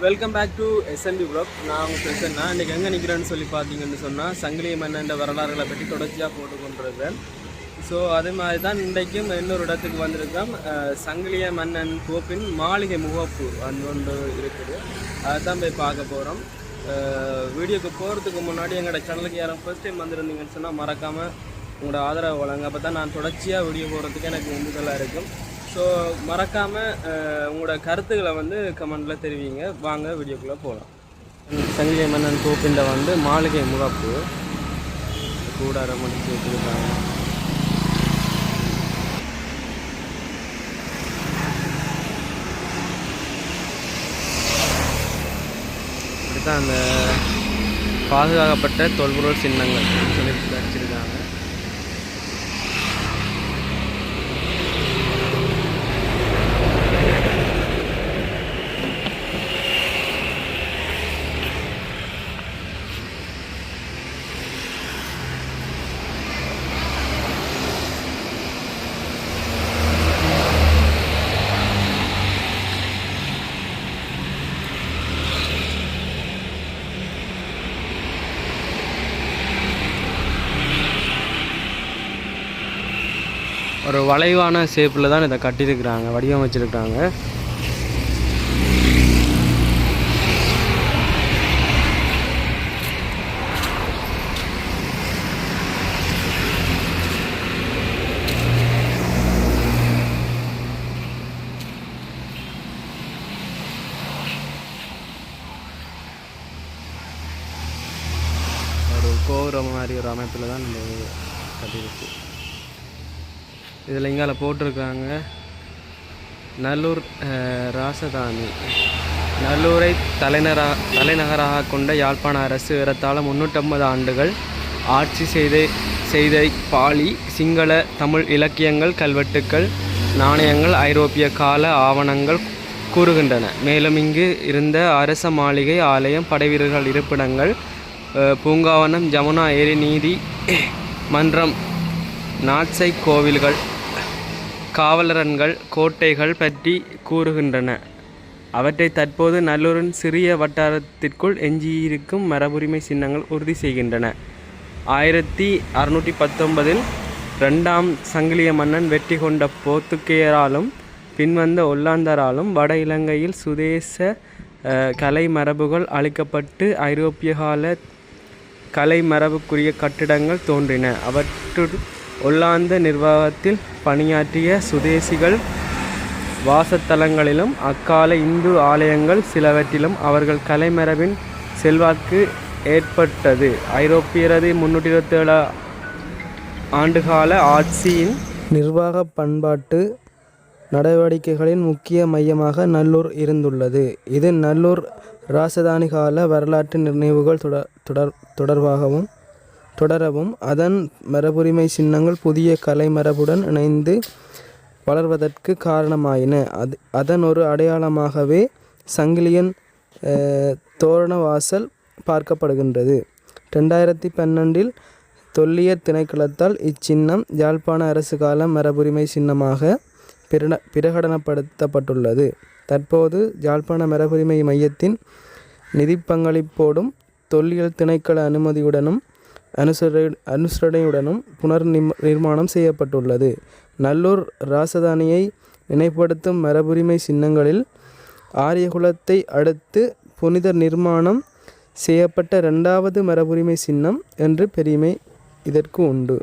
Welcome back to SNP blog. நான் உங்கள் பிரசன்னா. இன்றைக்கி எங்கே நிற்கிறேன்னு சொல்லி பார்த்தீங்கன்னு சொன்னால் சங்கிலிய மன்னன் வரலாறுகளை பற்றி தொடர்ச்சியாக போட்டு கொண்டிருக்கேன். ஸோ அதே மாதிரி தான் இன்றைக்கும் இன்னொரு இடத்துக்கு வந்திருக்கோம். சங்கிலிய மன்னன் கோப்பின் மாளிகை முகப்பு அந்த ஒன்று இருக்குது. அதை தான் போய் பார்க்க போகிறோம். வீடியோக்கு போகிறதுக்கு முன்னாடி எங்களோட சேனலுக்கு யாரும் ஃபர்ஸ்ட் டைம் வந்திருந்தீங்கன்னு சொன்னால் மறக்காமல் உங்களோட ஆதரவு வழங்க. அப்போ தான் நான் தொடர்ச்சியாக வீடியோ போகிறதுக்கு எனக்கு உந்துதலாக இருக்கும். ஸோ மறக்காமல் உங்களோட கருத்துக்களை வந்து கமெண்டில் தெரிவிங்க. வாங்க வீடியோக்குள்ளே போகலாம். சங்கிலிய மன்னன் கோப்பில் வந்து மாளிகை முகப்பு கூடாரம் முடிச்சு வச்சுருக்காங்க. இப்படித்தான் அந்த பாதுகாக்கப்பட்ட தொல்பொருள் சின்னங்கள் சொல்லி வச்சுருக்காங்க. ஒரு வளைவான ஷேப்பில் தான் இதை கட்டியிருக்கிறாங்க, வடிவமைச்சிருக்கிறாங்க. ஒரு கோபுரம் மாதிரி ஒரு அமைப்பில் தான் இந்த கட்டியிருக்கு. இதில் இங்கால போட்டிருக்காங்க நல்லூர் ராசதானி. நல்லூரை தலைநகராக கொண்ட யாழ்ப்பாண அரசு ஏறத்தாழ 350 ஆண்டுகள் ஆட்சி செய்த பாலி சிங்கள தமிழ் இலக்கியங்கள், கல்வெட்டுக்கள், நாணயங்கள், ஐரோப்பிய கால ஆவணங்கள் கூறுகின்றன. மேலும் இங்கு இருந்த அரச மாளிகை, ஆலயம், படைவீரர்கள் இருப்பிடங்கள், பூங்காவனம், ஜமுனா ஏரி, நீதி மன்றம், நாட்சை கோவில்கள், காவலரன்கள், கோட்டைகள் பற்றி கூறுகின்றன. அவற்றை தற்போது நல்லூரின் சிறிய வட்டாரத்திற்குள் எஞ்சியிருக்கும் மரபுரிமை சின்னங்கள் உறுதி செய்கின்றன. 1619 2ஆம் சங்கிலிய மன்னன் வெற்றி கொண்ட போர்த்துகேயராலும் பின்வந்த ஒல்லாந்தராலும் வட இலங்கையில் சுதேச கலை மரபுகள் அளிக்கப்பட்டு ஐரோப்பிய கால கலை மரபுக்குரிய கட்டிடங்கள் தோன்றின. அவற்றுள் ஒல்லாந்த நிர்வாகத்தில் பணியாற்றிய சுதேசிகள் வாசத்தலங்களிலும் அக்கால இந்து ஆலயங்கள் சிலவற்றிலும் அவர்கள் கலைமரபின் செல்வாக்கு ஏற்பட்டது. ஐரோப்பியரது 327 ஆண்டுகால ஆட்சியின் நிர்வாக பண்பாட்டு நடவடிக்கைகளின் முக்கிய மையமாக நல்லூர் இருந்துள்ளது. இது நல்லூர் ராசதானி கால வரலாற்று நினைவுகள் தொடரவும் அதன் மரபுரிமை சின்னங்கள் புதிய கலை மரபுடன் இணைந்து வளர்வதற்கு காரணமாயின. அதன் ஒரு அடையாளமாகவே சங்கிலியன் தோரணவாசல் பார்க்கப்படுகின்றது. 2012 தொல்லியல் திணைக்களத்தால் இச்சின்னம் யாழ்ப்பாண அரசு கால மரபுரிமை சின்னமாக பிரகடனப்படுத்தப்பட்டுள்ளது. தற்போது யாழ்ப்பாண மரபுரிமை மையத்தின் நிதி பங்களிப்போடும் தொல்லியல் திணைக்கள அனுமதியுடனும் அனுசரணையுடனும் புனர் நிர்மாணம் செய்யப்பட்டுள்ளது. நல்லூர் ராசதானியை நினைப்படுத்தும் மரபுரிமை சின்னங்களில் ஆரியகுலத்தை அடுத்து புனித நிர்மாணம் செய்யப்பட்ட 2வது மரபுரிமை சின்னம் என்று பெருமை இதற்கு உண்டு.